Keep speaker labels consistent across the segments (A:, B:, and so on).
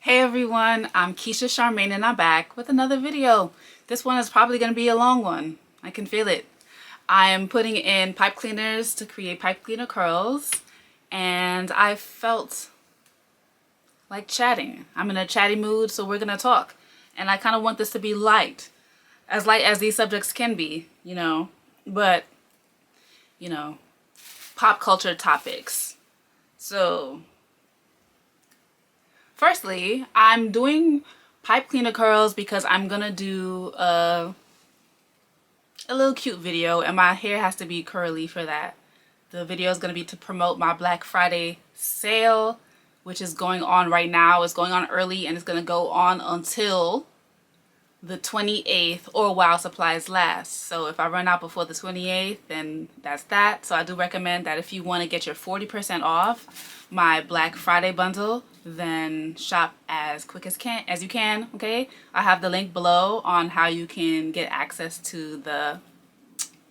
A: Hey everyone, I'm Keisha Charmaine and I'm back with another video. This one is probably going to be a long one. I can feel it. I am putting in pipe cleaners to create pipe cleaner curls and I felt like chatting. I'm in a chatty mood, so we're going to talk. And I kind of want this to be light as these subjects can be, but, you know, pop culture topics. So firstly, I'm doing pipe cleaner curls because I'm gonna do a little cute video and my hair has to be curly for that. The video is gonna be to promote my Black Friday sale, which is going on right now. It's going on early and it's gonna go on until the 28th or while supplies last. So if I run out before the 28th, then that's that. So I do recommend that if you want to get your 40% off my Black Friday bundle, then shop as quick as you can, okay? I have the link below on how you can get access to the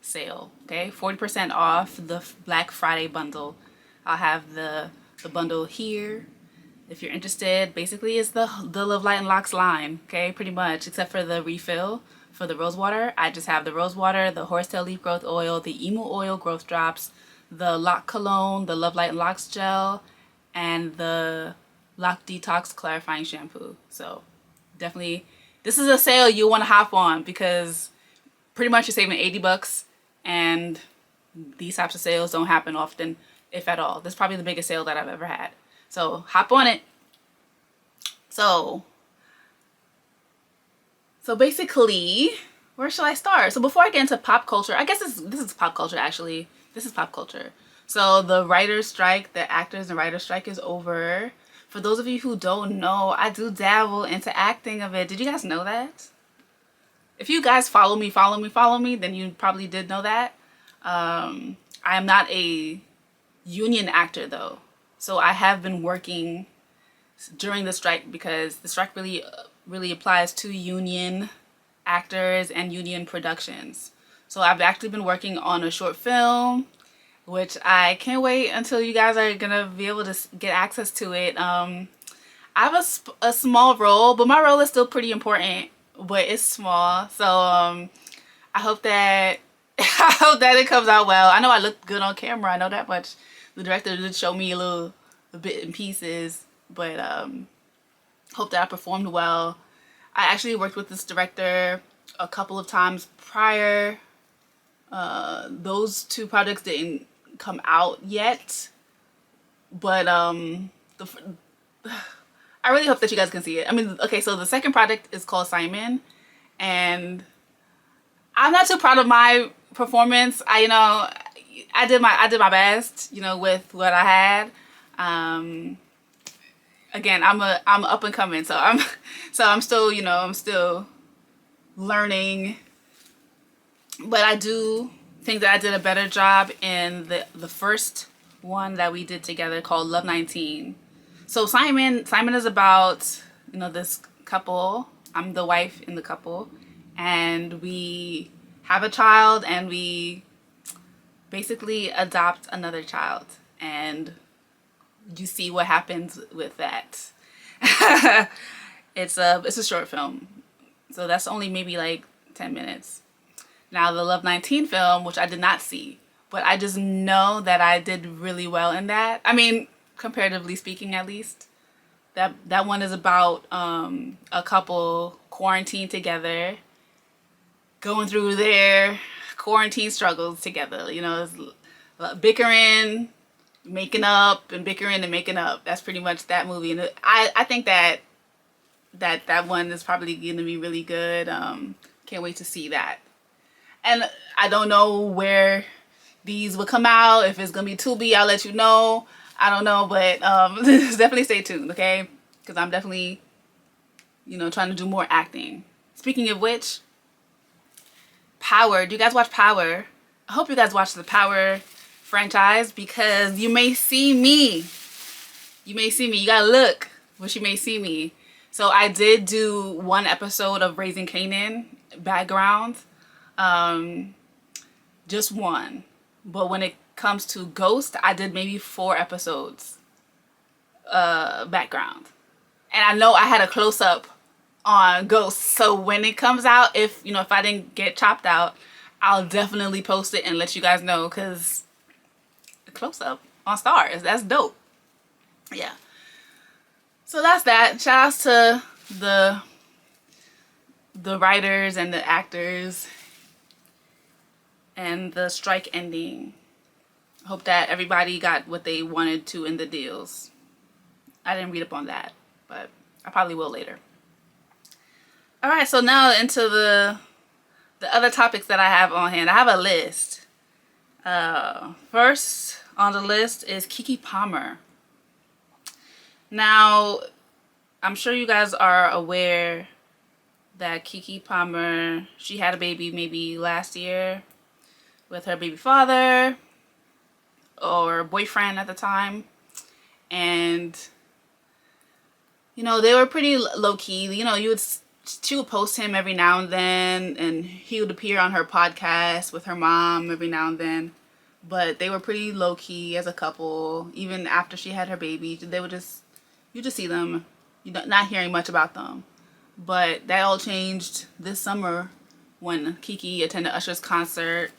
A: sale, okay? 40% off the Black Friday bundle. I'll have the bundle here if you're interested. Basically it's the Love, Light, and Locs line, okay, pretty much, except for the refill for the rose water. I just have the rose water, the horsetail leaf growth oil, the emu oil growth drops, the Loc cologne, the Love, Light, and Locs gel, and the Loc detox clarifying shampoo. So definitely this is a sale you want to hop on because pretty much you're saving 80 bucks and these types of sales don't happen often, if at all. This is probably the biggest sale that I've ever had. So hop on it. So basically, where shall I start? So before I get into pop culture, I guess this is pop culture actually. This is pop culture. So the writer's strike, the actors and writer's strike is over. For those of you who don't know, I do dabble into acting a bit. Did you guys know that? If you guys follow me, then you probably did know that. I am not a union actor though. So I have been working during the strike because the strike really applies to union actors and union productions. So I've actually been working on a short film, which I can't wait until you guys are gonna be able to get access to it. I have a small role, but my role is still pretty important, but it's small. So I hope that I hope that it comes out well. I know I look good on camera. I know that much. The director did show me a bit in pieces, but hope that I performed well. I actually worked with this director a couple of times prior. Those two projects didn't come out yet, but I really hope that you guys can see it. I mean, okay, so the second project is called Simon, and I'm not too proud of my performance. I did my best, with what I had. Again, I'm up and coming, so I'm still, I'm still learning. But I do think that I did a better job in the first one that we did together called Love 19. So Simon is about, this couple. I'm the wife in the couple, and we have a child and we basically adopt another child, and you see what happens with that. It's a short film, so that's only maybe like 10 minutes. Now the Love 19 film, which I did not see, but I just know that I did really well in that. I mean, comparatively speaking, at least. That one is about a couple quarantined together, going through their quarantine struggles together. It's bickering, making up, and bickering and making up. That's pretty much that movie, and I think that one is probably going to be really good. Can't wait to see that. And I don't know where these will come out. If it's gonna be Tubi, I'll let you know. I don't know, but definitely stay tuned, okay? Because I'm definitely, trying to do more acting. Speaking of which, Power. Do you guys watch Power? I hope you guys watch the Power franchise because you may see me. You may see me. You gotta look, but you may see me. So I did do one episode of Raising Kanan background. Just one. But when it comes to Ghost, I did maybe 4 episodes background. And I know I had a close-up on Ghost, so when it comes out, if I didn't get chopped out, I'll definitely post it and let you guys know, because the close-up on Stars, that's dope. Yeah, so that's that. Shout outs to the writers and the actors and the strike ending. Hope that everybody got what they wanted to in the deals. I didn't read up on that, but I probably will later. All right, so now into the other topics that I have on hand. I have a list. First on the list is Kiki Palmer. Now, I'm sure you guys are aware that Kiki Palmer, she had a baby maybe last year with her baby father or boyfriend at the time. And, they were pretty low-key. She would post him every now and then, and he would appear on her podcast with her mom every now and then. But they were pretty low-key as a couple. Even after she had her baby, they would you just see them, not hearing much about them. But that all changed this summer when Kiki attended Usher's concert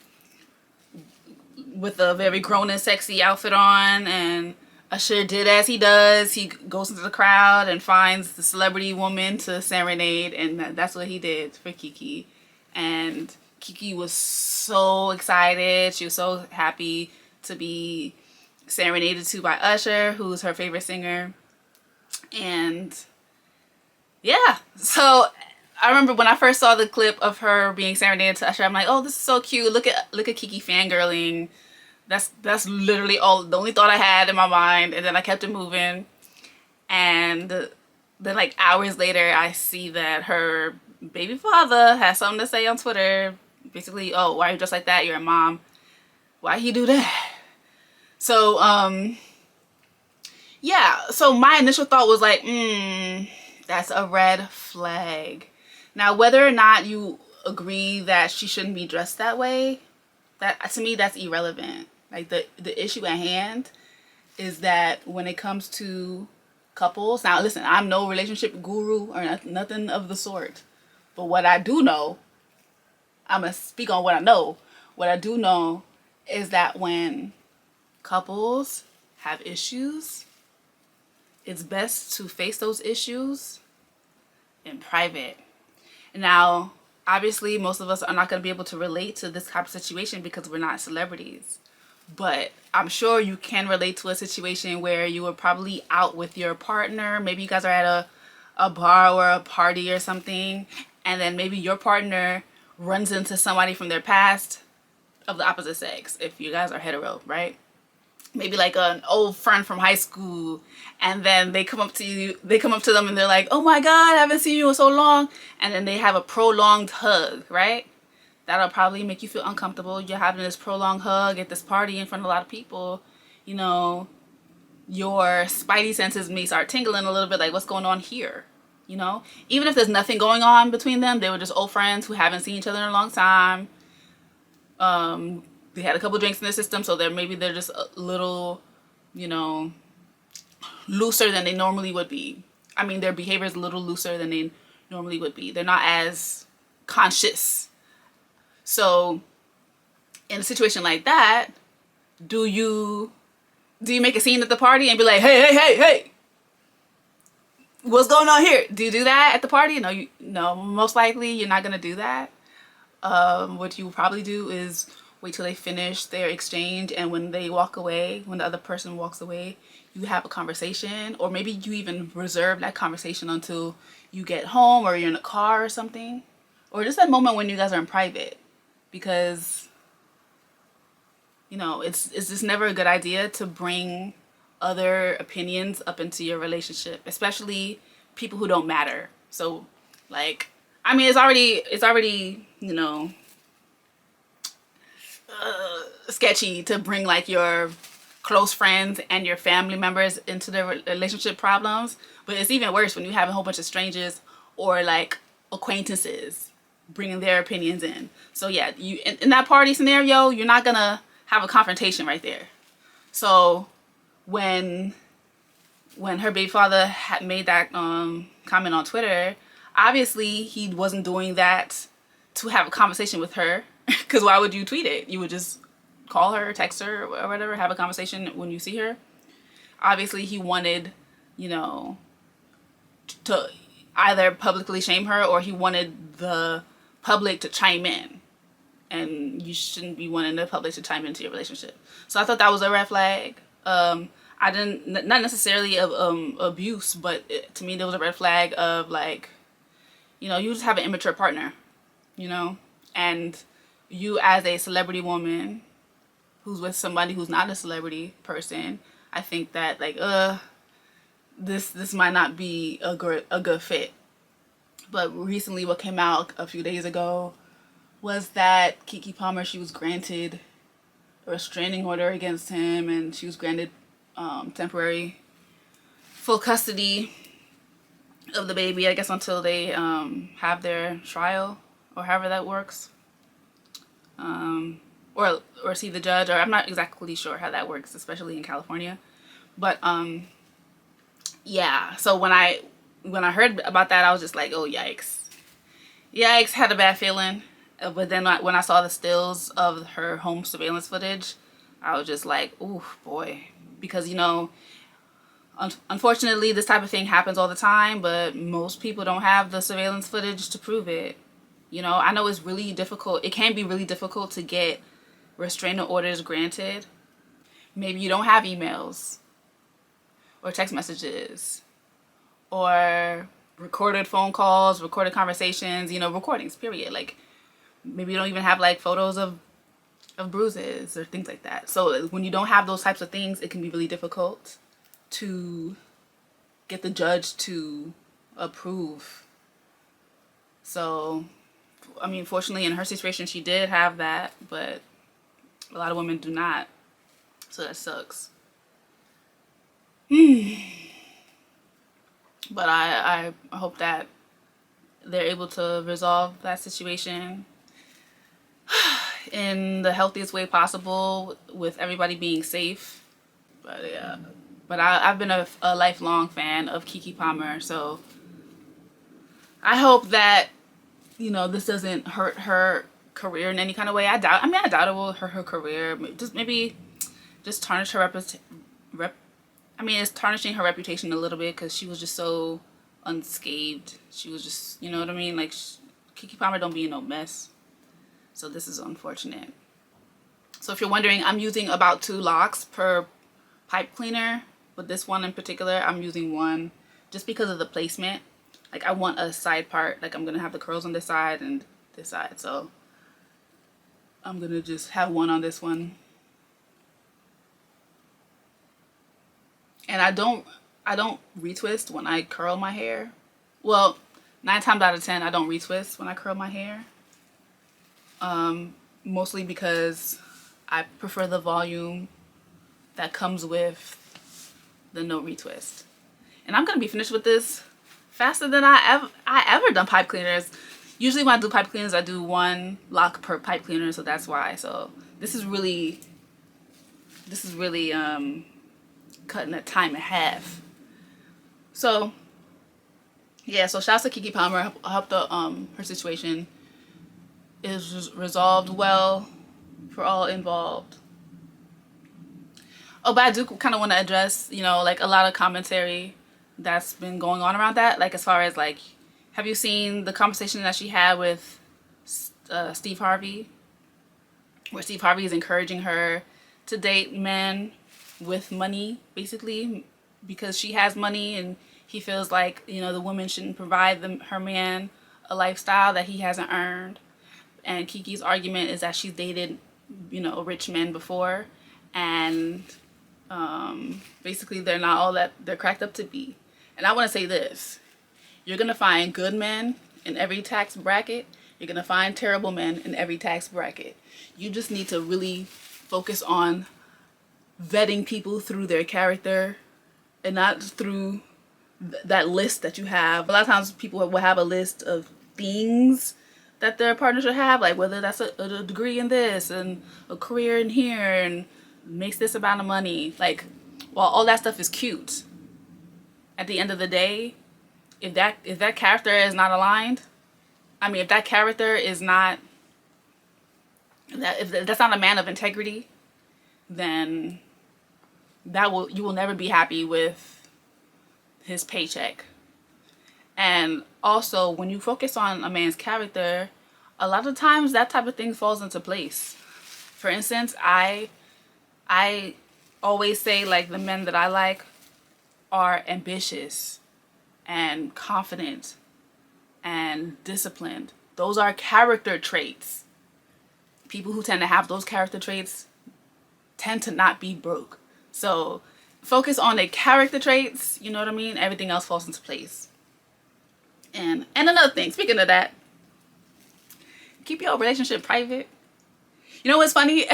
A: with a very grown and sexy outfit on, and Usher did as he does. He goes into the crowd and finds the celebrity woman to serenade, and that's what he did for Kiki. And Kiki was so excited. She was so happy to be serenaded to by Usher, who's her favorite singer. And yeah, so I remember when I first saw the clip of her being serenaded to Usher, I'm like, oh, this is so cute. Look at Kiki fangirling. That's literally the only thought I had in my mind. And then I kept it moving. And then like hours later, I see that her baby father has something to say on Twitter. Basically, oh, why are you dressed like that? You're a mom. Why he do that? So, yeah. So my initial thought was like, that's a red flag. Now, whether or not you agree that she shouldn't be dressed that way, that to me, that's irrelevant. Like the issue at hand is that when it comes to couples, now listen, I'm no relationship guru or nothing of the sort. But what I do know, I'm going to speak on what I know. What I do know is that when couples have issues, it's best to face those issues in private. Now, obviously, most of us are not going to be able to relate to this type of situation because we're not celebrities. But I'm sure you can relate to a situation where you were probably out with your partner. Maybe you guys are at a bar or a party or something. And then maybe your partner runs into somebody from their past of the opposite sex. If you guys are hetero, right? Maybe like an old friend from high school. And then they come up to them and they're like, oh my God, I haven't seen you in so long. And then they have a prolonged hug, right? That'll probably make you feel uncomfortable. You're having this prolonged hug at this party in front of a lot of people. Your spidey senses may start tingling a little bit, like what's going on here? Even if there's nothing going on between them, they were just old friends who haven't seen each other in a long time. They had a couple drinks in their system, so they're just a little, looser than they normally would be. I mean, their behavior is a little looser than they normally would be. They're not as conscious. So, in a situation like that, do you make a scene at the party and be like, hey, what's going on here? Do you do that at the party? No, most likely you're not gonna do that. What you probably do is wait till they finish their exchange, and when they walk away, when the other person walks away, you have a conversation, or maybe you even reserve that conversation until you get home or you're in a car or something, or just that moment when you guys are in private. Because it's just never a good idea to bring other opinions up into your relationship, especially people who don't matter. So like, I mean, it's already sketchy to bring like your close friends and your family members into their relationship problems, but it's even worse when you have a whole bunch of strangers or like acquaintances bringing their opinions in. So yeah, you in that party scenario, you're not gonna have a confrontation right there. So when when her baby father had made that comment on Twitter, obviously he wasn't doing that to have a conversation with her, because why would you tweet it? You would just call her, text her, or whatever, have a conversation when you see her. Obviously he wanted, you know, to either publicly shame her, or he wanted the public to chime in. And you shouldn't be wanting the public to chime into your relationship. So I thought that was a red flag. I didn't, not necessarily of abuse, but to me there was a red flag of like, you know, you just have an immature partner, you know, and you as a celebrity woman who's with somebody who's not a celebrity person, I think that like, this might not be a good fit. But recently what came out a few days ago was that Kiki Palmer, she was granted a restraining order against him, and she was granted temporary full custody of the baby, I guess, until they have their trial, or however that works, or see the judge, or I'm not exactly sure how that works, especially in California. But yeah, so when I heard about that, I was just like, oh yikes, had a bad feeling. But then when I saw the stills of her home surveillance footage, I was just like, ooh boy, because, you know, unfortunately this type of thing happens all the time, but most people don't have the surveillance footage to prove it. You know, I know it's really difficult. It can be really difficult to get restraining orders granted. Maybe you don't have emails or text messages or recorded phone calls, recorded conversations, you know, recordings, period. Like, maybe you don't even have like photos of bruises or things like that. So when you don't have those types of things, it can be really difficult to get the judge to approve. So, I mean, fortunately in her situation, she did have that, but a lot of women do not. So that sucks. But I hope that they're able to resolve that situation in the healthiest way possible, with everybody being safe. But yeah, but I've been a lifelong fan of Kiki Palmer, so I hope that, you know, this doesn't hurt her career in any kind of way. I doubt it will hurt her career. Just tarnish her it's tarnishing her reputation a little bit, because she was just so unscathed. She was just, you know what I mean? Like, Kiki Palmer don't be in no mess. So this is unfortunate. So if you're wondering, I'm using about 2 locks per pipe cleaner. But this one in particular, I'm using one just because of the placement. Like, I want a side part. Like, I'm going to have the curls on this side and this side. So I'm going to just have one on this one. And I don't retwist when I curl my hair. Well, 9 times out of 10, I don't retwist when I curl my hair. Mostly because I prefer the volume that comes with the no retwist. And I'm gonna be finished with this faster than I ever done pipe cleaners. Usually when I do pipe cleaners, I do 1 lock per pipe cleaner, so that's why. So this is really cutting that time in half. So yeah, so shouts to Kiki Palmer. I hope the her situation is resolved well for all involved. Oh, but I do kind of want to address, you know, like, a lot of commentary that's been going on around that. Like, as far as, like, have you seen the conversation that she had with Steve Harvey? Where Steve Harvey is encouraging her to date men with money, basically, because she has money, and he feels like, you know, the woman shouldn't provide her man a lifestyle that he hasn't earned. And Kiki's argument is that she's dated, you know, rich men before, and basically they're not all that they're cracked up to be. And I want to say this: you're gonna find good men in every tax bracket. You're gonna find terrible men in every tax bracket. You just need to really focus on vetting people through their character and not through that list that you have. A lot of times people will have a list of things that their partner should have, like whether that's a degree in this and a career in here and makes this amount of money. Like, while all that stuff is cute, at the end of the day, if that character is not aligned, I mean, if that character is not, if that's not a man of integrity, then you will never be happy with his paycheck. And also, when you focus on a man's character, a lot of times that type of thing falls into place. For instance, I always say, like, the men that I like are ambitious and confident and disciplined. Those are character traits. People who tend to have those character traits tend to not be broke. So focus on the character traits, you know what I mean? Everything else falls into place. And another thing, speaking of that, keep your relationship private. You know what's funny?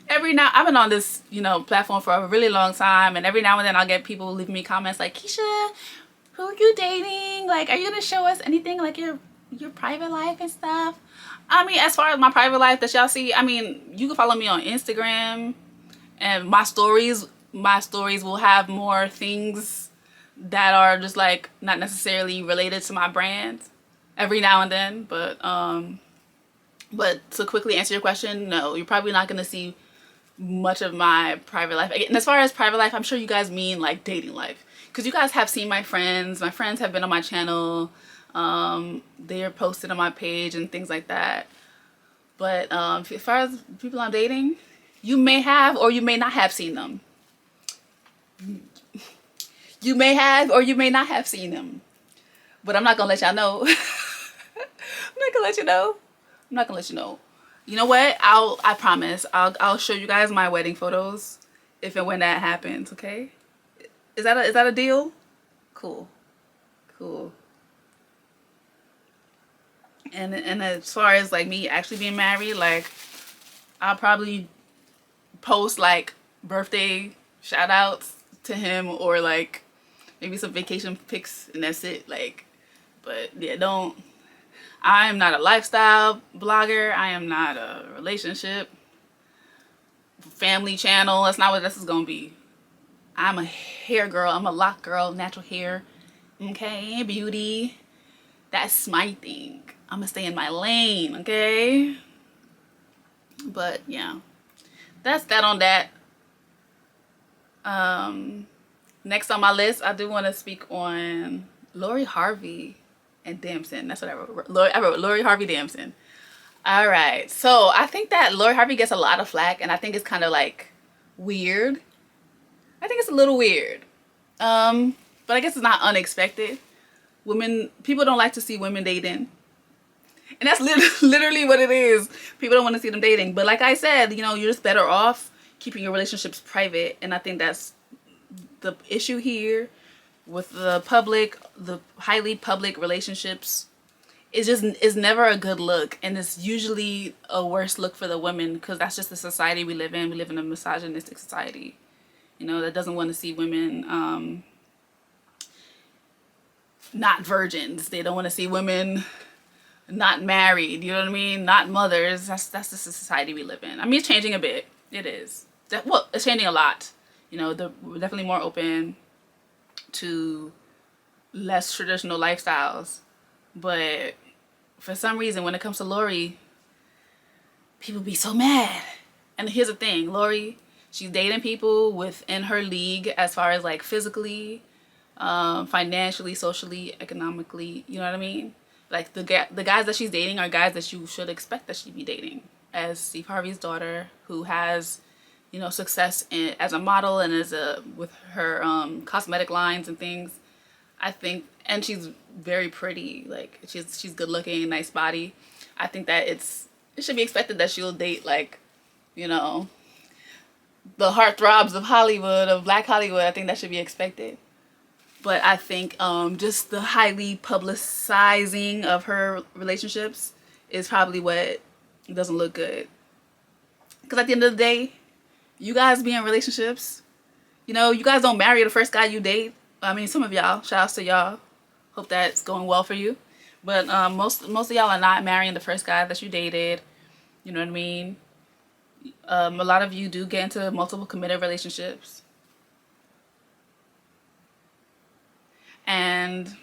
A: I've been on this, platform for a really long time, and every now and then I'll get people leaving me comments like, Keisha, who are you dating? Like, are you gonna show us anything, like your private life and stuff? I mean, as far as my private life that y'all see, I mean, you can follow me on Instagram, and my stories will have more things that are just, like, not necessarily related to my brand every now and then. But to quickly answer your question, no, you're probably not gonna see much of my private life. And as far as private life, I'm sure you guys mean, like, dating life, because you guys have seen my friends have been on my channel. They're posted on my page and things like that. But as far as people I'm dating, you may have or you may not have seen them. You may have or you may not have seen them. But I'm not gonna let y'all know. I'm not gonna let you know. I'm not gonna let you know. You know what? I promise. I'll show you guys my wedding photos if and when that happens, okay? Is that a deal? Cool. And as far as, like, me actually being married, like, I'll probably post, like, birthday shout outs to him, or, like, maybe some vacation pics, and that's it. Like, but yeah, I am not a lifestyle blogger. I am not a relationship family channel. That's not what this is gonna be. I'm a hair girl. I'm a lock girl, natural hair. Okay, beauty. That's my thing. I'm gonna stay in my lane, okay? But yeah, that's that on that. Next on my list, I do want to speak on Lori Harvey and Damson. That's what I wrote. I wrote Lori Harvey Damson. All right, so I think that Lori Harvey gets a lot of flack, and I think it's kind of, like, weird. I think it's a little weird, but I guess it's not unexpected. People don't like to see women dating, and that's literally what it is. People don't want to see them dating. But like I said, you're just better off keeping your relationships private, and I think that's the issue here with the highly public relationships. Is never a good look, and it's usually a worse look for the women, because that's just the society we live in. We live in a misogynistic society, that doesn't want to see women not virgins. They don't want to see women not married, you know what I mean? Not mothers. That's the society we live in. I mean, it's changing a bit. It is. It's changing a lot. We're definitely more open to less traditional lifestyles. But for some reason, when it comes to Lori, people be so mad. And here's the thing, Lori, she's dating people within her league as far as, like, physically, financially, socially, economically, you know what I mean? Like, the guys that she's dating are guys that you should expect that she'd be dating. As Steve Harvey's daughter, who has, success as a model and with her cosmetic lines and things, I think, and she's very pretty. Like, she's good looking, nice body. I think that it should be expected that she'll date, like, the heartthrobs of Hollywood, of Black Hollywood. I think that should be expected. But I think just the highly publicizing of her relationships is probably what doesn't look good. Because at the end of the day, you guys be in relationships. You guys don't marry the first guy you date. I mean, some of y'all, shout outs to y'all. Hope that's going well for you. But most of y'all are not marrying the first guy that you dated. You know what I mean? A lot of you do get into multiple committed relationships. and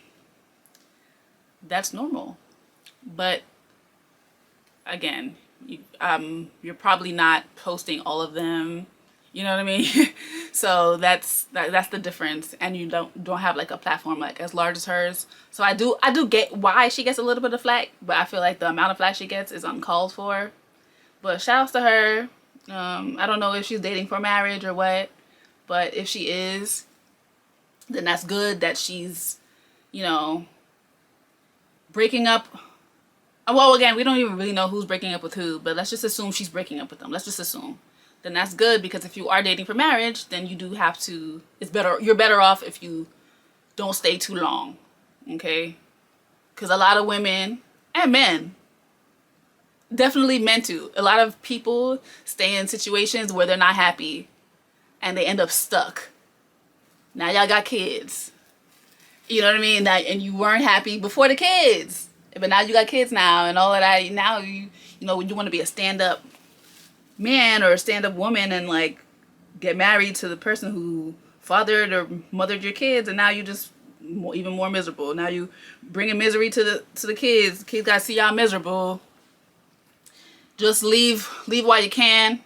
A: that's normal. But again, you're probably not posting all of them. You know what I mean? So that's the difference, and you don't have like a platform like as large as hers. So I do get why she gets a little bit of flack, but I feel like the amount of flack she gets is uncalled for. But shout outs to her. I don't know if she's dating for marriage or what, but if she is, then that's good that she's, you know, breaking up. Well, again, we don't even really know who's breaking up with who, but let's just assume she's breaking up with them. Let's just assume. Then that's good, because if you are dating for marriage, then you do have to, you're better off if you don't stay too long, okay? Because a lot of women and men, definitely men too, a lot of people stay in situations where they're not happy and they end up stuck. Now y'all got kids. You know what I mean? And you weren't happy before the kids. But now you got kids now and all of that. Now you know, you want to be a stand-up man or a stand-up woman and like get married to the person who fathered or mothered your kids, and now you just even more miserable. Now you bringing misery to the kids. Kids gotta see y'all miserable. Just leave while you can.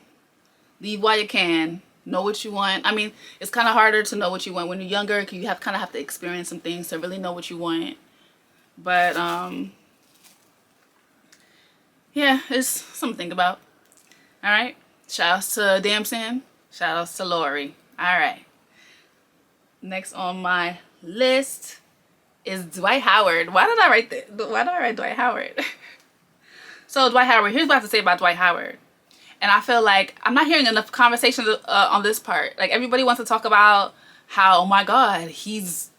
A: Leave while you can. Know what you want. I mean, it's kind of harder to know what you want when you're younger, because you kind of have to experience some things to really know what you want. But yeah, it's something to think about. All right. Shout outs to Damson. Shout outs to Lori. All right. Next on my list is Dwight Howard. Why did I write that? Why did I write Dwight Howard? So Dwight Howard. Here's what I have to say about Dwight Howard. And I feel like I'm not hearing enough conversations on this part. Like, everybody wants to talk about how, oh my God, he's,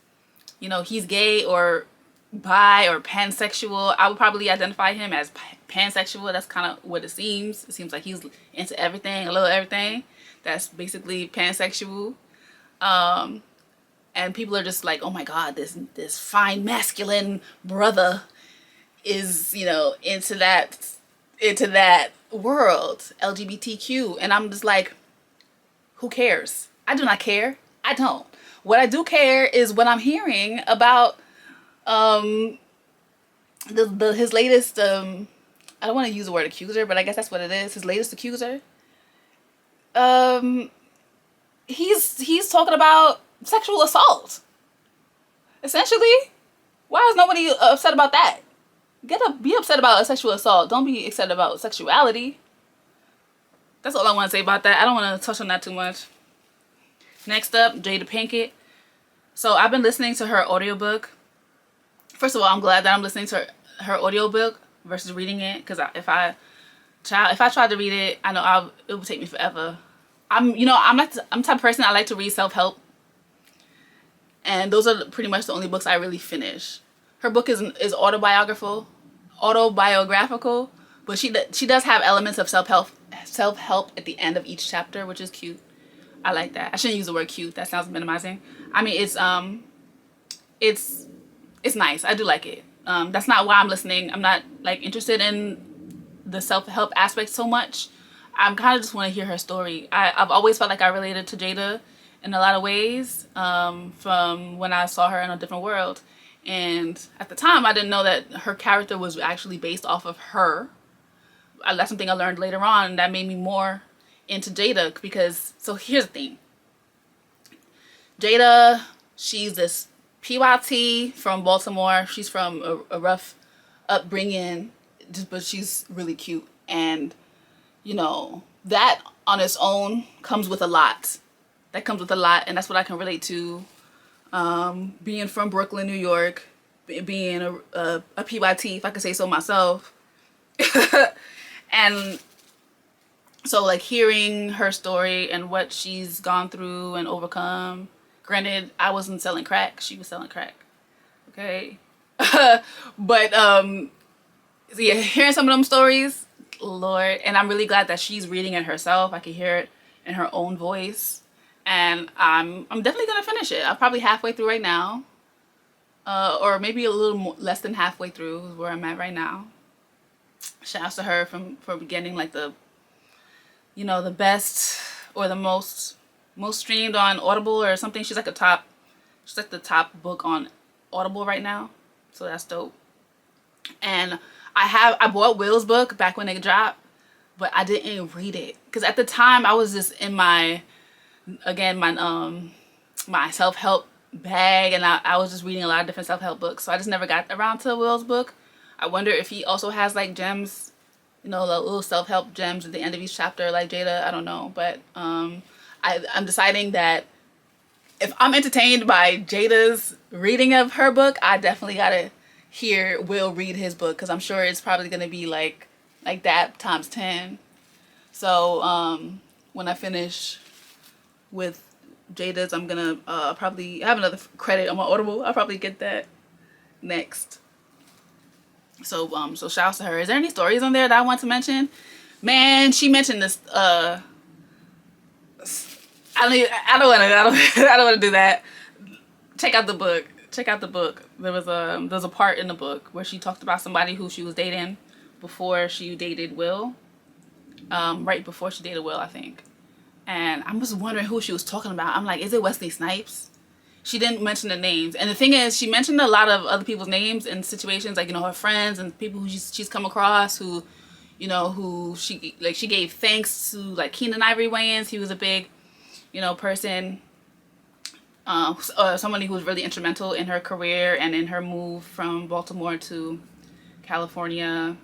A: you know, he's gay or bi or pansexual. I would probably identify him as pansexual. That's kind of what it seems. It seems like he's into everything, a little everything. That's basically pansexual. And people are just like, oh my God, this fine masculine brother is, you know, into that world, LGBTQ. And I'm just like, who cares? I do not care. I don't. What I do care is what I'm hearing about his latest I don't want to use the word accuser, but I guess that's what it is. His latest accuser. He's talking about sexual assault. Essentially, why is nobody upset about that? Be upset about a sexual assault. Don't be excited about sexuality. That's all I want to say about that. I don't want to touch on that too much. Next up, Jada Pinkett. So I've been listening to her audiobook. First of all, I'm glad that I'm listening to her audiobook versus reading it, because if I tried to read it, I know it would take me forever. I'm the type of person, I like to read self-help, and those are pretty much the only books I really finish. Her book is autobiographical, but she does have elements of self-help at the end of each chapter, which is cute. I like that. I shouldn't use the word cute. That sounds minimizing. I mean, it's nice. I do like it. That's not why I'm listening. I'm not like interested in the self-help aspect so much. I'm kind of just want to hear her story. I've always felt like I related to Jada in a lot of ways, from when I saw her in A Different World. And at the time, I didn't know that her character was actually based off of her. That's something I learned later on that made me more into Jada, because, so here's the thing. Jada, she's this PYT from Baltimore. She's from a rough upbringing, but she's really cute. And, you know, that on its own comes with a lot. That comes with a lot, and that's what I can relate to. Being from Brooklyn, New York, being a PYT, if I could say so myself. And so, like, hearing her story and what she's gone through and overcome. Granted, I wasn't selling crack. She was selling crack. Okay. But, so yeah, hearing some of them stories, Lord, and I'm really glad that she's reading it herself. I can hear it in her own voice. And I'm definitely going to finish it. I'm probably halfway through right now. Or maybe a little more, less than halfway through is where I'm at right now. Shout out to her for getting like the best or the most streamed on Audible or something. She's like the top book on Audible right now, so that's dope. And I bought Will's book back when it dropped, but I didn't read it because at the time I was just in my, again, my self-help bag, and I was just reading a lot of different self-help books, so I just never got around to Will's book. I wonder if he also has like gems, you know, the little self-help gems at the end of each chapter like Jada. I don't know, but I'm deciding that if I'm entertained by Jada's reading of her book, I definitely gotta hear Will read his book, because I'm sure it's probably gonna be like that times 10. So when I finish with Jada's, I'm gonna probably have another credit on my Audible. I'll probably get that next. So so shouts to her. Is there any stories on there that I want to mention? Man, she mentioned this I don't want to do that. Check out the book. Check out the book. There's a part in the book where she talked about somebody who she was dating before she dated Will. Right before she dated Will, I think. And I was wondering who she was talking about. I'm like, is it Wesley Snipes? She didn't mention the names. And the thing is, she mentioned a lot of other people's names in situations, like, you know, her friends and people who she's come across who, you know, who she gave thanks to, like Keenan Ivory Wayans. He was a big, you know, person, somebody who was really instrumental in her career and in her move from Baltimore to California.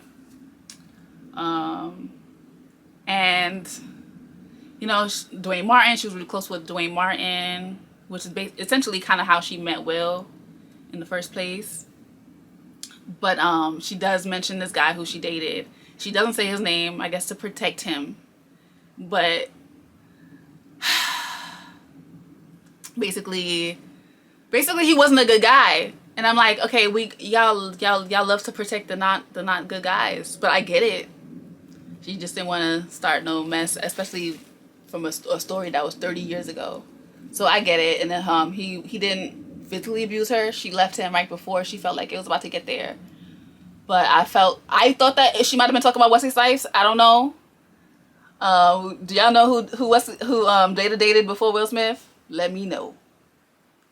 A: And, you know, Dwayne Martin, she was really close with Dwayne Martin, which is essentially kind of how she met Will in the first place. But she does mention this guy who she dated. She doesn't say his name, I guess to protect him. But basically he wasn't a good guy. And I'm like, okay, y'all love to protect the not good guys, but I get it. She just didn't want to start no mess, especially from a story that was 30 years ago. So I get it. And then he didn't physically abuse her. She left him right before she felt like it was about to get there. But I thought that she might have been talking about Wesley Snipes. I don't know. Do y'all know who Jada dated before Will Smith? Let me know.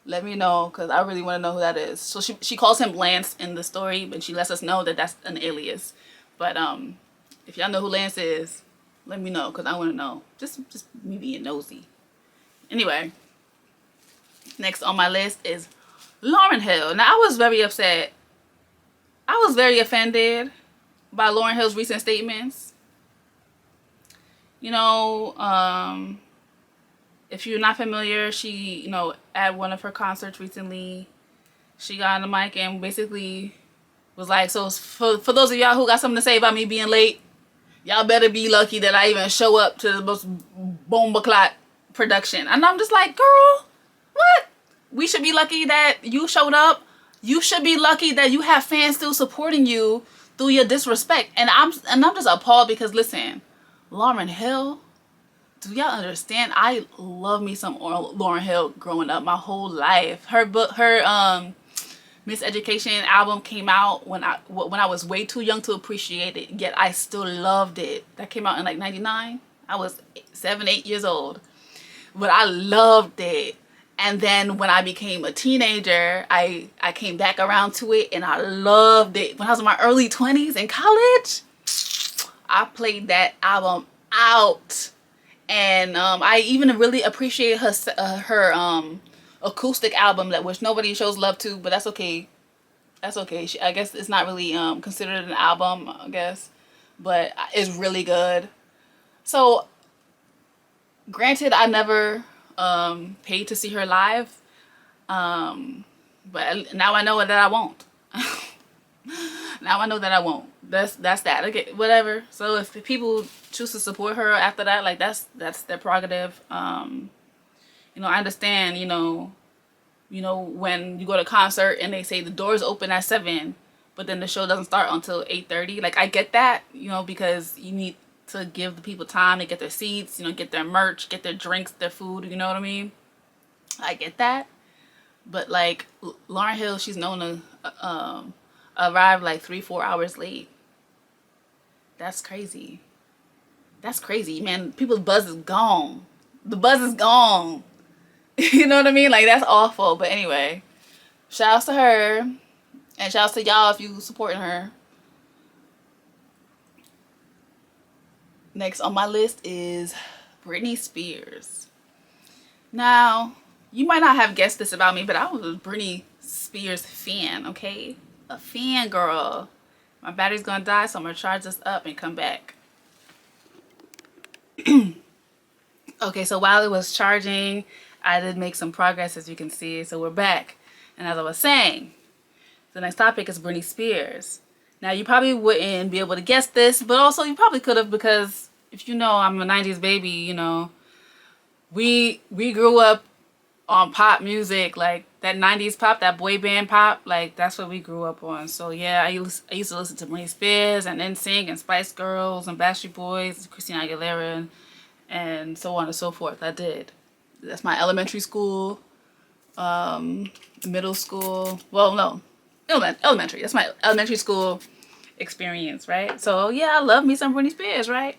A: Let me know, because I really want to know who that is. So she calls him Lance in the story, but she lets us know that that's an alias. But if y'all know who Lance is, let me know, because I want to know. Just me being nosy. Anyway, next on my list is Lauryn Hill. Now, I was very upset. I was very offended by Lauryn Hill's recent statements. You know, if you're not familiar, she, you know, at one of her concerts recently, she got on the mic and basically was like, so for those of y'all who got something to say about me being late, y'all better be lucky that I even show up to the most bomba clot production. And I'm just like, girl, what? We should be lucky that you showed up. You should be lucky that you have fans still supporting you through your disrespect. And I'm just appalled because, listen, Lauryn Hill, do y'all understand? I love me some Lauryn Hill growing up my whole life. Her Miseducation album came out when I was way too young to appreciate it, yet I still loved it. That came out in like 99. I was 7, 8 years old, but I loved it. And then when I became a teenager, I came back around to it and I loved it. When I was in my early 20s in college, I played that album out. And I even really appreciate her acoustic album, which nobody shows love to, but that's okay. That's okay. I guess it's not really considered an album, I guess, but it's really good. So, granted, I never paid to see her live, but now I know that I won't. Now I know that I won't. That's that. Okay, whatever. So if people choose to support her after that, like that's their prerogative. You know, I understand. You know, when you go to a concert and they say the doors open at 7, but then the show doesn't start until 8:30. Like I get that. You know, because you need to give the people time to get their seats. You know, get their merch, get their drinks, their food. You know what I mean? I get that. But like Lauryn Hill, she's known to arrive like 3-4 hours late. That's crazy. That's crazy, man. People's buzz is gone. The buzz is gone. You know what I mean? Like, that's awful. But anyway, Shout outs to her. And shout outs to y'all if you supporting her. Next on my list is Britney Spears. Now, you might not have guessed this about me, but I was a Britney Spears fan, okay? A fan girl. My battery's gonna die, so I'm gonna charge this up and come back. Okay, so while it was charging, I did make some progress, as you can see. So we're back. And as I was saying, the next topic is Britney Spears. Now, you probably wouldn't be able to guess this, but also you probably could have, because if you know I'm a 90s baby, you know, we grew up on pop music, like that 90s pop, that boy band pop, like that's what we grew up on. So yeah, I used to listen to Britney Spears and NSYNC and Spice Girls and Backstreet Boys, Christina Aguilera, and so on and so forth. I did. That's my elementary school, middle school. Well, no, elementary. That's my elementary school experience, right? So yeah, I love me some Britney Spears, right?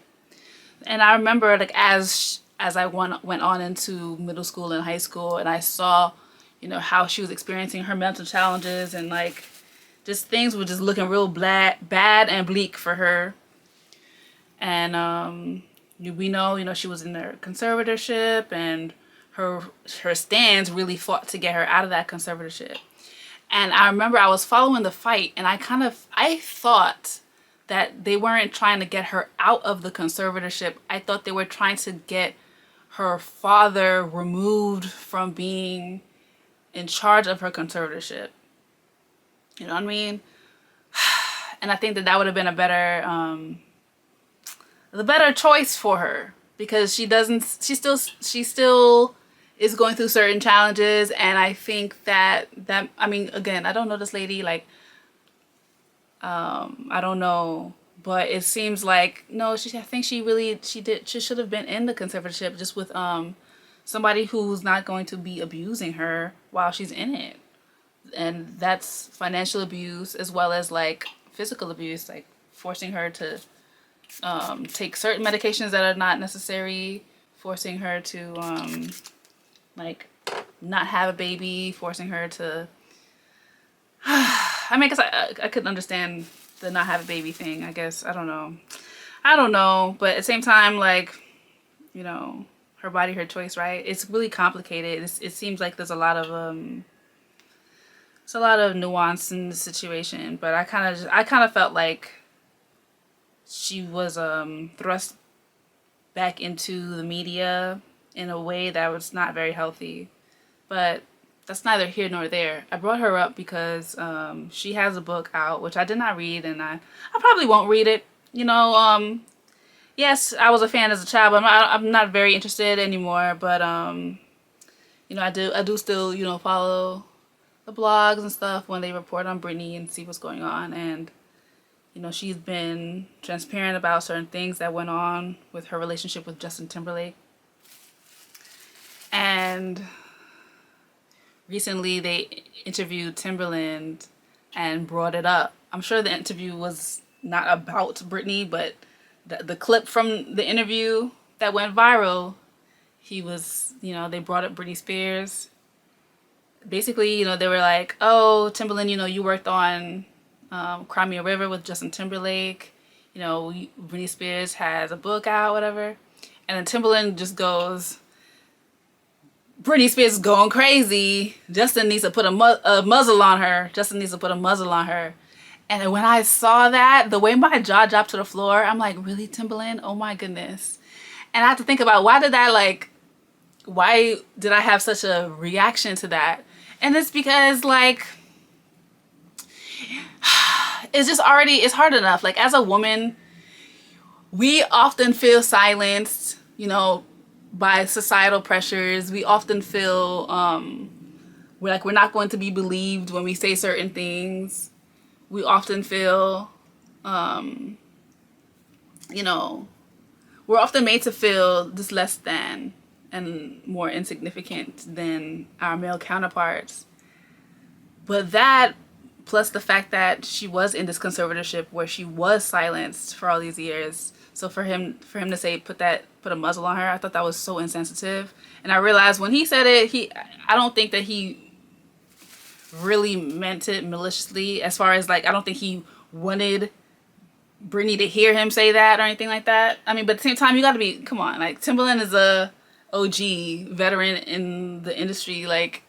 A: And I remember, like, as I went on into middle school and high school, and I saw, you know, how she was experiencing her mental challenges, and like just things were just looking real bad and bleak for her. And we know, you know, she was in her conservatorship, and her stands really fought to get her out of that conservatorship. And I remember I was following the fight, and I thought that they weren't trying to get her out of the conservatorship. I thought they were trying to get her father removed from being in charge of her conservatorship. You know what I mean? And I think that would have been the better choice for her, because she still is going through certain challenges. And I think that I mean, again, I don't know this lady, like, I don't know, but it seems like, no, I think she should have been in the conservatorship, just with somebody who's not going to be abusing her while she's in it. And that's financial abuse as well as like physical abuse, like forcing her to take certain medications that are not necessary, forcing her to like not have a baby, forcing her to I mean, I guess I could understand the not have a baby thing, I guess. I don't know, but at the same time, like, you know, her body, her choice, right? It's really complicated. It seems like there's a lot of nuance in the situation, but I kind of felt like she was thrust back into the media in a way that was not very healthy. But that's neither here nor there. I brought her up because she has a book out, which I did not read, and I probably won't read it. You know, yes, I was a fan as a child, but I'm not very interested anymore. But you know, I do still, you know, follow the blogs and stuff when they report on Britney and see what's going on. And you know, she's been transparent about certain things that went on with her relationship with Justin Timberlake. And recently they interviewed Timberland and brought it up. I'm sure the interview was not about Britney, but the clip from the interview that went viral, he was, you know, they brought up Britney Spears. Basically, you know, they were like, oh, Timberland, you know, you worked on Cry Me a River with Justin Timberlake. You know, Britney Spears has a book out, whatever. And then Timberland just goes, Britney Spears is going crazy. Justin needs to put a muzzle on her. Justin needs to put a muzzle on her. And when I saw that, the way my jaw dropped to the floor, I'm like, really, Timberland? Oh my goodness. And I have to think about, why did I have such a reaction to that? And it's because, like, it's hard enough. Like, as a woman, we often feel silenced, you know, by societal pressures. We often feel we're not going to be believed when we say certain things. We often feel, you know, we're often made to feel just less than and more insignificant than our male counterparts. But that, plus the fact that she was in this conservatorship where she was silenced for all these years. So for him to say, put a muzzle on her, I thought that was so insensitive. And I realized when he said it, I don't think that he really meant it maliciously, as far as like, I don't think he wanted Britney to hear him say that or anything like that. I mean, but at the same time, you gotta be, come on, like Timberland is a OG veteran in the industry. Like,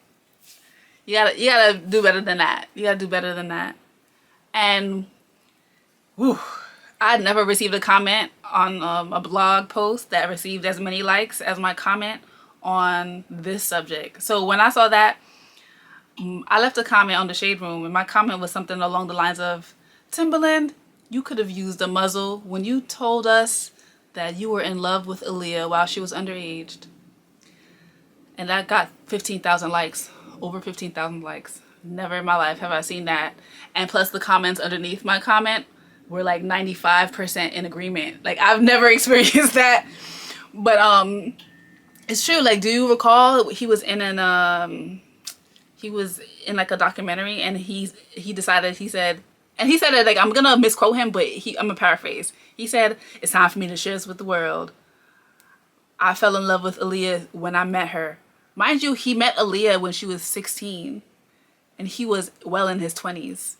A: you gotta do better than that. You gotta do better than that. And whew, I never received a comment on a blog post that received as many likes as my comment on this subject. So when I saw that, I left a comment on the Shade Room, and my comment was something along the lines of, Timberland, you could have used a muzzle when you told us that you were in love with Aaliyah while she was underage. And that got 15,000 likes, over 15,000 likes. Never in my life have I seen that. And plus the comments underneath my comment were like 95% in agreement. Like, I've never experienced that. But it's true. Like, do you recall he was in like a documentary, and he said it like, I'm gonna misquote him, but I'm gonna paraphrase. He said, "It's time for me to share this with the world. I fell in love with Aaliyah when I met her." Mind you, he met Aaliyah when she was 16, and he was well in his 20s.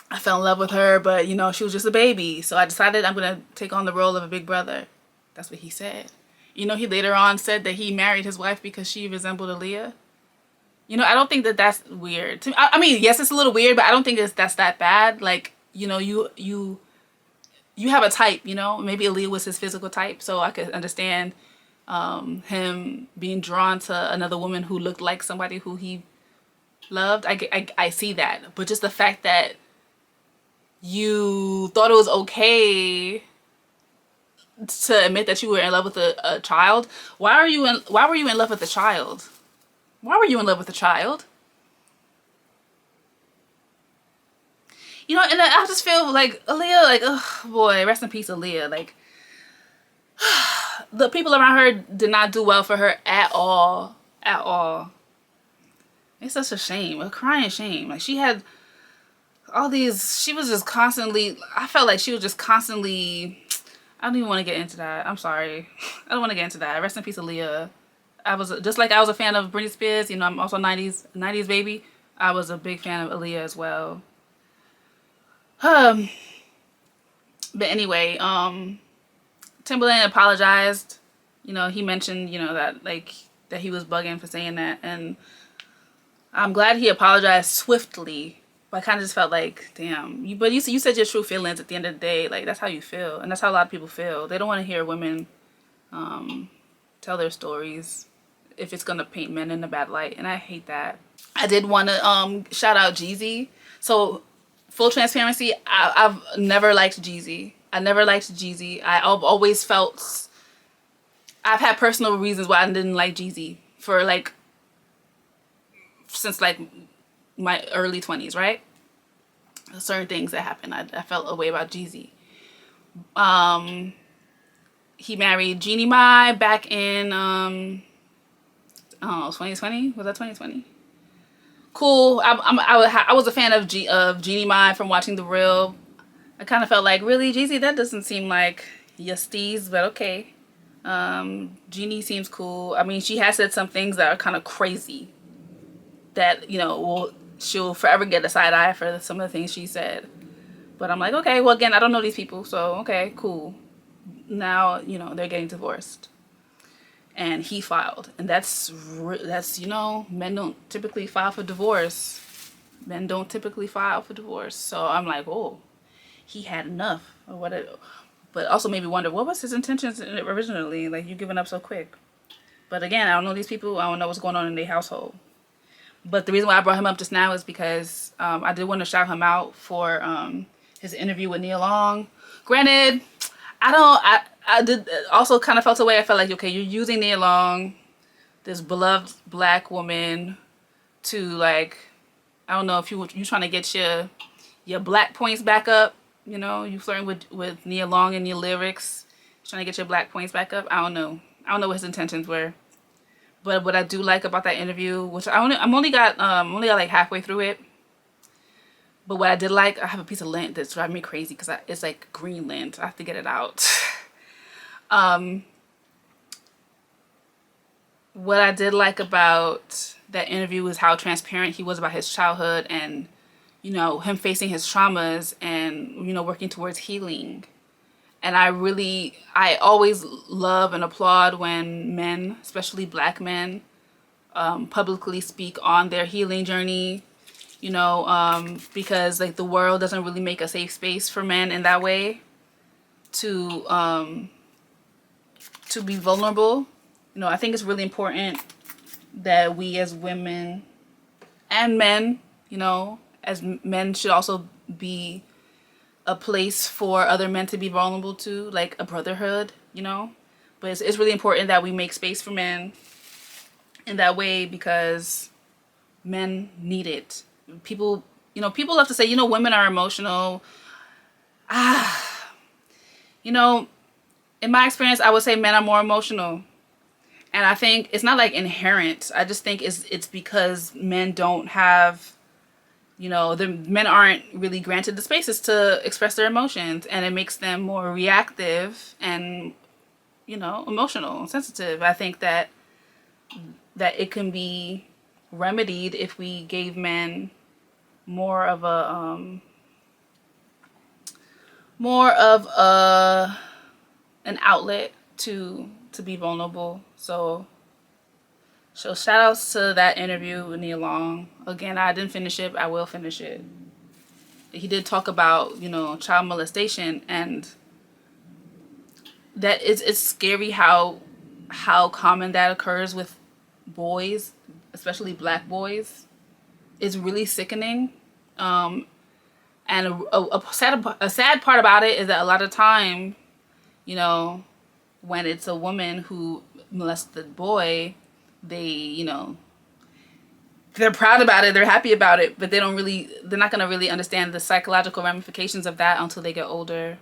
A: I fell in love with her, but you know, she was just a baby, so I decided I'm gonna take on the role of a big brother. That's what he said. You know, he later on said that he married his wife because she resembled Aaliyah. You know, I don't think that that's weird. I mean, yes, it's a little weird, but I don't think that's that bad. Like, you know, you have a type, you know. Maybe Aaliyah was his physical type, so I could understand him being drawn to another woman who looked like somebody who he loved. I see that. But just the fact that you thought it was okay to admit that you were in love with a child. Why were you in love with a child? Why were you in love with a child? You know, and I just feel like Aaliyah, like, oh boy, rest in peace, Aaliyah. Like, the people around her did not do well for her at all. At all. It's such a shame, a crying shame. Like, she had all these, she was just constantly, I felt like she was just constantly, I don't even want to get into that. I'm sorry. I don't want to get into that. Rest in peace, Aaliyah. I was a fan of Britney Spears. You know, I'm also 90s baby. I was a big fan of Aaliyah as well. But anyway, Timberland apologized. You know, he mentioned, you know, that he was bugging for saying that, and I'm glad he apologized swiftly. But I kind of just felt like, damn. You said your true feelings at the end of the day. Like, that's how you feel, and that's how a lot of people feel. They don't want to hear women tell their stories if it's gonna paint men in a bad light, and I hate that. I did want to shout out Jeezy. So, full transparency, I've never liked Jeezy. I never liked Jeezy. I've always felt, I've had personal reasons why I didn't like Jeezy for like, since like my early 20s, right? Certain things that happened, I felt a way about Jeezy. He married Jeannie Mai back in, I don't know, 2020? Was that 2020? Cool. I was a fan of Jeannie Mai from watching The Real. I kind of felt like, really, Jeezy, that doesn't seem like your steez, but okay. Jeannie seems cool. I mean, she has said some things that are kind of crazy that, you know, she'll forever get a side eye for some of the things she said. But I'm like, okay, well, again, I don't know these people, so okay, cool. Now, you know, they're getting divorced. And he filed. And that's, you know, men don't typically file for divorce. Men don't typically file for divorce. So I'm like, oh, he had enough. Or whatever. But also made me wonder, what was his intentions originally? Like, you giving up so quick. But again, I don't know these people. I don't know what's going on in their household. But the reason why I brought him up just now is because I did want to shout him out for his interview with Nia Long. Granted, I did also kind of felt a way. I felt like, okay, you're using Nia Long, this beloved black woman, to like, I don't know if you trying to get your black points back up. You know, you flirting with Nia Long in your lyrics, trying to get your black points back up. I don't know what his intentions were. But what I do like about that interview, which I'm only got like halfway through it. But what I did like, I have a piece of lint that's driving me crazy because it's like green lint. I have to get it out. what I did like about that interview was how transparent he was about his childhood and, you know, him facing his traumas and, you know, working towards healing. And I always love and applaud when men, especially black men, publicly speak on their healing journey, you know, because like the world doesn't really make a safe space for men in that way to be vulnerable. You know, I think it's really important that we as women and men, you know, as men should also be a place for other men to be vulnerable to, like a brotherhood, you know. But it's really important that we make space for men in that way because men need it. People, you know, people love to say, you know, women are emotional. You know, in my experience, I would say men are more emotional. And I think it's not like inherent. I just think it's because men don't have, you know, the men aren't really granted the spaces to express their emotions, and it makes them more reactive and, you know, emotional and sensitive. I think that it can be remedied if we gave men more of a an outlet to be vulnerable. So shout outs to that interview with Nia Long. Again, I didn't finish it, but I will finish it. He did talk about, you know, child molestation, and that it's scary how common that occurs with boys, especially black boys. It's really sickening. And a sad part about it is that a lot of time, you know, when it's a woman who molests the boy, they, you know, they're proud about it, they're happy about it, but they're not going to really understand the psychological ramifications of that until they get older.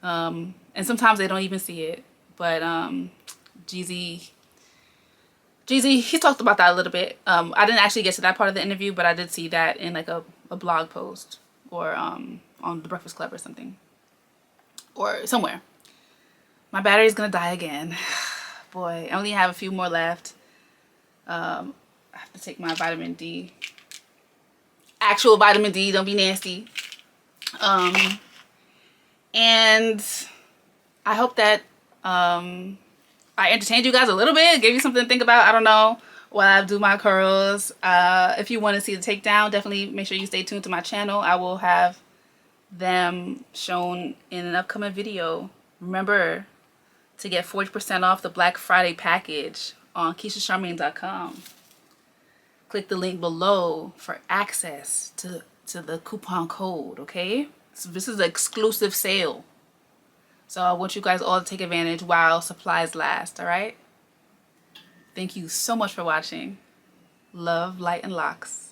A: And sometimes they don't even see it. But Jeezy, he talked about that a little bit. I didn't actually get to that part of the interview, but I did see that in like a blog post or on The Breakfast Club or something. Or somewhere. My battery's gonna die again. Boy, I only have a few more left. I have to take my vitamin D. Actual vitamin D, don't be nasty. And I hope that I entertained you guys a little bit, gave you something to think about. I don't know, while I do my curls. If you want to see the takedown, definitely make sure you stay tuned to my channel. I will have them shown in an upcoming video. Remember to get 40% off the Black Friday package on KeishaCharmaine.com. Click the link below for access to the coupon code, okay? So this is an exclusive sale. So I want you guys all to take advantage while supplies last, all right? Thank you so much for watching. Love, light, and locks.